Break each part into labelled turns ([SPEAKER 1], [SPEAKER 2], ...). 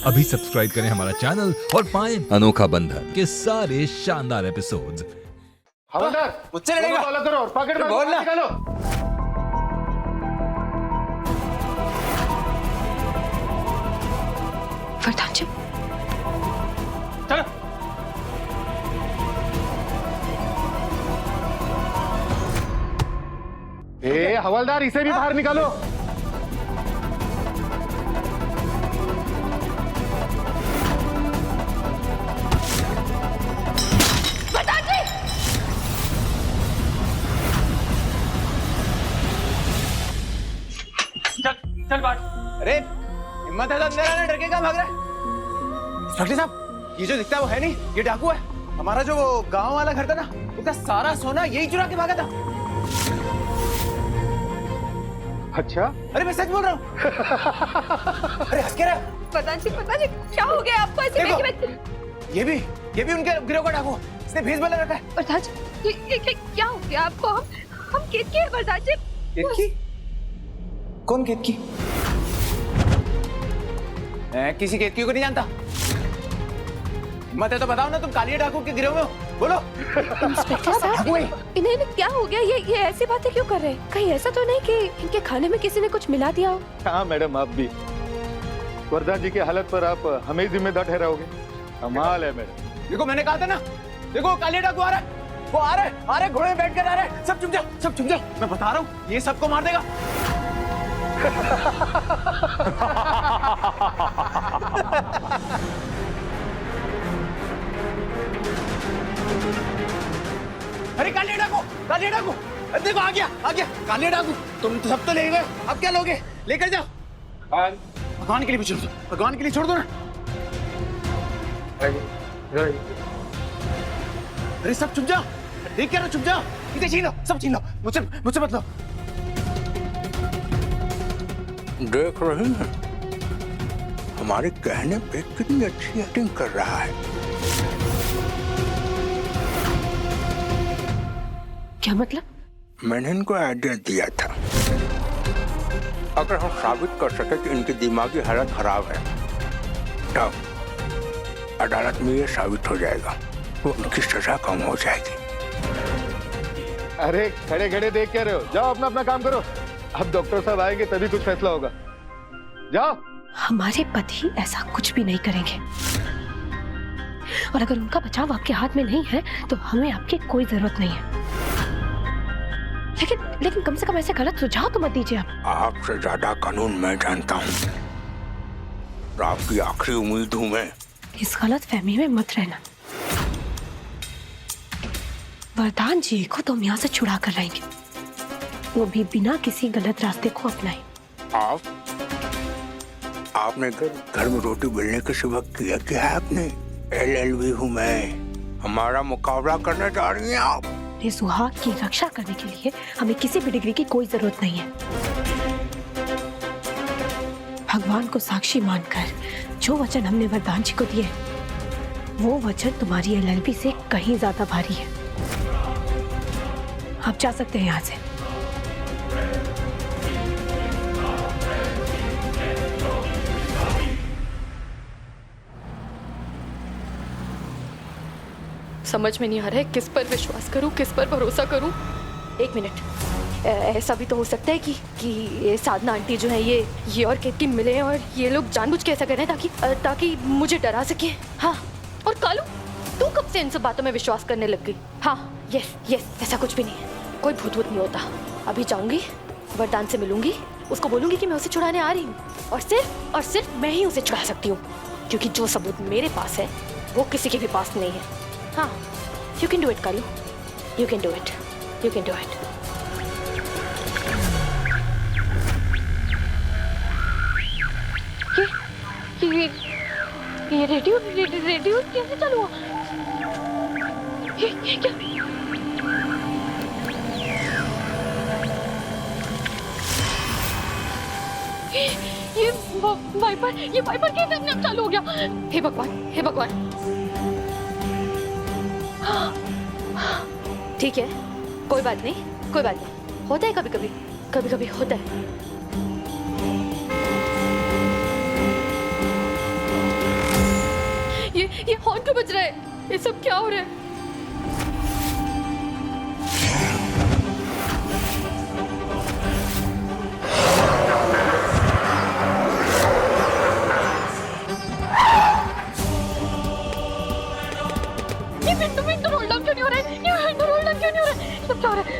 [SPEAKER 1] अभी सब्सक्राइब करें हमारा चैनल और पाएं अनोखा बंधन के सारे शानदार एपिसोड्स।
[SPEAKER 2] हवलदार
[SPEAKER 3] मुझसे लड़ेगा?
[SPEAKER 2] फॉलो करो और पकड़ कर
[SPEAKER 3] बोल ना।
[SPEAKER 2] निकालो।
[SPEAKER 4] वरदान जी,
[SPEAKER 3] चलो।
[SPEAKER 2] हवलदार इसे भी बाहर निकालो।
[SPEAKER 4] वरदान जी!
[SPEAKER 3] चल चल बाहर। अरे हिम्मत है तो अंदर आना, डर के कहाँ भाग रहा है? इंस्पेक्टर साहब, ये जो दिखता है वो है नहीं, ये डाकू है। हमारा जो गांव वाला घर था ना, उसका सारा सोना यही चुरा के भागा था।
[SPEAKER 2] अच्छा,
[SPEAKER 3] अरे मैं सच बोल रहा हूँ। अरे हंस के रहा है?
[SPEAKER 4] वरदान जी, क्या हो गया आपको ऐसे
[SPEAKER 3] देखो।
[SPEAKER 4] में?
[SPEAKER 3] ये भी उनके गिरोह का डाकू है। इसने भेस बना रखा है।
[SPEAKER 4] वरदान जी, ये क्या हो गया आपको? हम केतकी हैं वरदान जी।
[SPEAKER 3] केतकी? कौन केतकी? मैं किसी केतकी को नहीं जानता। हिम्मत है तो बताओ ना, तुम कालिया डाकू के गिरोह में हो? बोलो।
[SPEAKER 4] इंस्पेक्टर साहब, इन्हें क्या हो गया? ये ऐसी बातें क्यों कर रहे हैं? कहीं ऐसा तो नहीं कि इनके खाने में किसी ने कुछ मिला दिया हो?
[SPEAKER 2] हाँ मैडम, आप भी वरदान जी की हालत पर आप हमें ही जिम्मेदार ठहराओगे? कमाल है मैडम।
[SPEAKER 3] देखो मैंने कहा था ना, देखो कालिया डाकू आ रहा है, वो आ रहा है, घोड़े में बैठ कर आ रहा है। सब चुप जाओ, मैं बता रहा हूँ, ये सबको मार देगा। अरे कालिया डाकू, देखो आ गया कालिया डाकू। तुम तो सब तो ले गए, अब क्या लोगे? लेकर जाओ। भगवान के लिए भी छोड़ दो, भगवान के लिए छोड़ दो ना। अरे सब चुप जाओ, देख क्या रहे हो? चुप जाओ, इसे छीन लो, सब छीन लो, मुझसे मत लो।
[SPEAKER 5] देख रहे हैं हमारे कहने पे कितनी अच्छी एक्टिंग कर रहा है।
[SPEAKER 4] क्या मतलब?
[SPEAKER 5] मैंने इनको आइडिया दिया था, अगर हम साबित कर सके कि इनकी दिमागी हालत खराब है, तब अदालत में ये साबित हो जाएगा, वो उनकी सजा कम हो जाएगी।
[SPEAKER 2] अरे खड़े खड़े देख क्या रहे हो? जाओ अपना काम करो। अब डॉक्टर साहब आएंगे तभी कुछ फैसला होगा। जाओ।
[SPEAKER 4] हमारे पति ऐसा कुछ भी नहीं करेंगे, और अगर उनका बचाव आपके हाथ में नहीं है तो हमें आपकी कोई जरूरत नहीं है। लेकिन कम से कम ऐसे गलत सुझाव तो मत दीजिए आप।
[SPEAKER 5] आपसे ज्यादा कानून मैं जानता हूँ, आपकी आखिरी उम्मीद हूँ मैं।
[SPEAKER 4] इस गलत फहमी में मत रहना। वरदान जी को तो हम यहाँ से छुड़ा कर लाएंगे, वो भी बिना किसी गलत रास्ते को अपनाए।
[SPEAKER 5] आपने घर में रोटी बेलने के सिवा किया क्या है? आपने LLB हूँ मैं, हमारा मुकाबला करने जा रही हैं आप।
[SPEAKER 4] ये सुहाग की रक्षा करने के लिए हमें किसी भी डिग्री की कोई जरूरत नहीं है। भगवान को साक्षी मानकर जो वचन हमने वरदान जी को दिए, वो वचन तुम्हारी LLB से कहीं ज्यादा भारी है। आप जा सकते हैं यहाँ से।
[SPEAKER 6] समझ में नहीं आ रहा है किस पर विश्वास करूं, किस पर भरोसा करूं। एक मिनट, ऐसा भी तो हो सकता है कि ये साधना आंटी जो है ये और केतकी मिले हैं और ये लोग जानबूझ के ऐसा कर रहे हैं ताकि मुझे डरा सके। हाँ, और कालू, तू कब से इन सब बातों में विश्वास करने लग गई? हाँ, यस, ऐसा कुछ भी नहीं है, कोई भूत नहीं होता। अभी जाऊंगी, वरदान से मिलूंगी, उसको बोलूंगी कि मैं उसे छुड़ाने आ रही हूँ, और सिर्फ मैं ही उसे छुड़ा सकती हूँ, क्योंकि जो सबूत मेरे पास है वो किसी के भी पास नहीं है। हाँ, you can do it, Kalu. You can do it. You can do it. ये रेडियो कैसे चालू हुआ? ये क्या? ये वाइपर कैसे अपने आप चालू हो गया? हे भगवान। ठीक है, कोई बात नहीं, होता है कभी होता है। ये हॉर्न क्यों बज रहा है? ये सब क्या हो रहा है? ये विंडो रोल डाउन क्यों नहीं हो रहा है? ये विंडो रोल डाउन क्यों नहीं हो रहा है? सब क्या हो रहा है?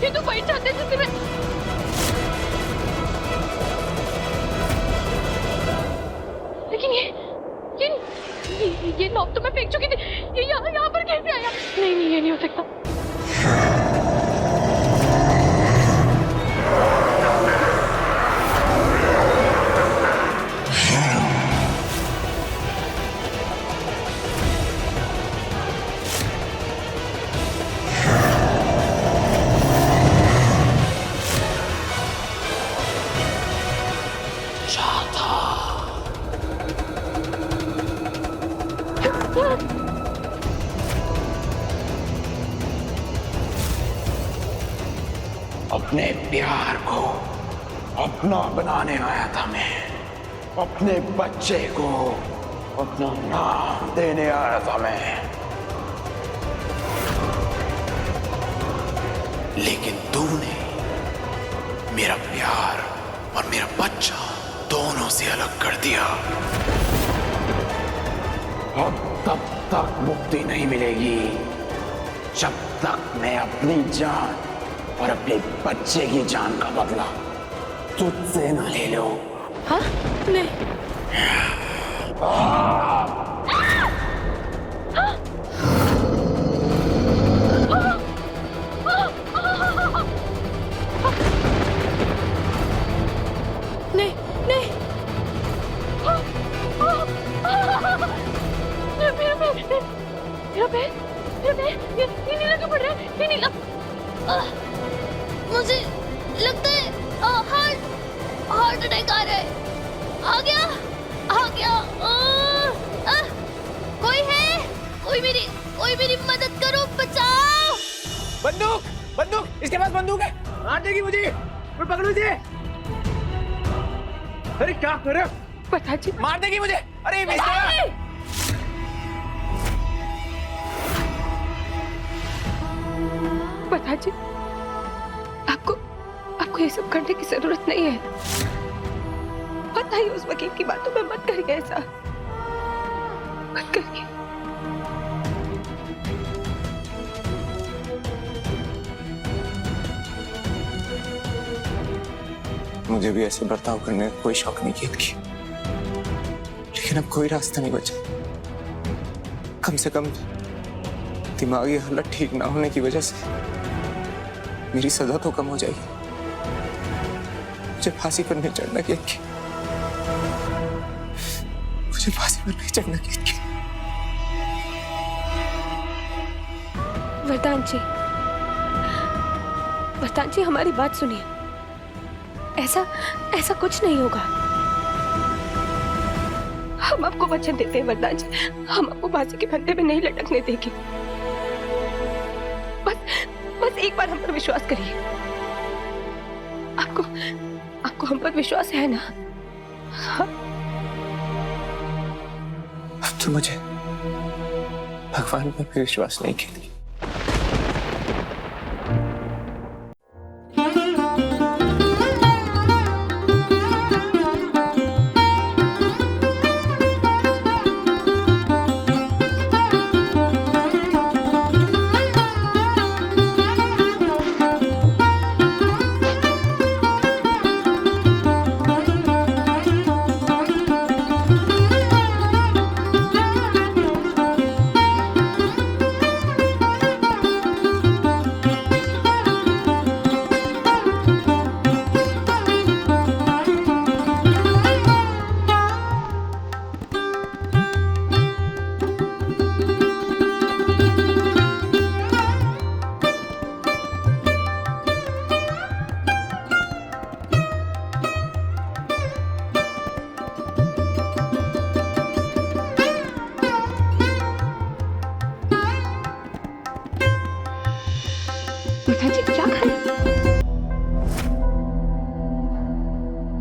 [SPEAKER 6] ये तो फाइट चाहते हैं जिससे मैं लेकिन ये नॉब तो मैं फेंक चुकी थी। ये यहाँ पर कैसे आया? नहीं ये नहीं हो सकता।
[SPEAKER 5] अपने प्यार को अपना बनाने आया था मैं, अपने बच्चे को अपना नाम देने आया था मैं, लेकिन तूने मेरा प्यार और मेरा बच्चा दोनों से अलग कर दिया। अब तब तक मुक्ति नहीं मिलेगी जब तक मैं अपनी जान और अपने बच्चे की जान का बदला तुझसे ना ले लो।
[SPEAKER 6] हाँ? नहीं। ये नीला क्यों पड़ रहा है? ये नीला मुझे लगता है हार्ट अटैक आ रहा है। आ गया। कोई है? कोई मेरी मदद करो, बचाओ।
[SPEAKER 3] बंदूक इसके पास बंदूक है, मार देगी मुझे। मैं पकड़ू इसे। अरे क्या कर रहे हो?
[SPEAKER 6] पता जी
[SPEAKER 3] मार देगी मुझे। अरे
[SPEAKER 6] पता जी आपको ये सब करने की जरूरत नहीं है। पता ही उस वकील की बातों में मत करिए ऐसा, मत करिए।
[SPEAKER 3] मुझे भी ऐसे बर्ताव करने का कोई शौक नहीं किया, लेकिन अब कोई रास्ता नहीं बचा। कम से कम दिमागी हालत ठीक ना होने की वजह से मेरी सजा तो कम हो जाएगी। मुझे फांसी पर नहीं चढ़ना केतकी, मुझे फांसी पर नहीं चढ़ना केतकी।
[SPEAKER 4] वरदान जी हमारी बात सुनिए। ऐसा कुछ नहीं होगा। हम आपको वचन देते हैं वरदान जी, हम आपको फांसी के फंदे में नहीं लटकने देंगे। बस एक बार हम पर विश्वास करिए। आपको हम पर विश्वास है ना? हाँ?
[SPEAKER 3] अब तो मुझे भगवान पर भी विश्वास नहीं किया।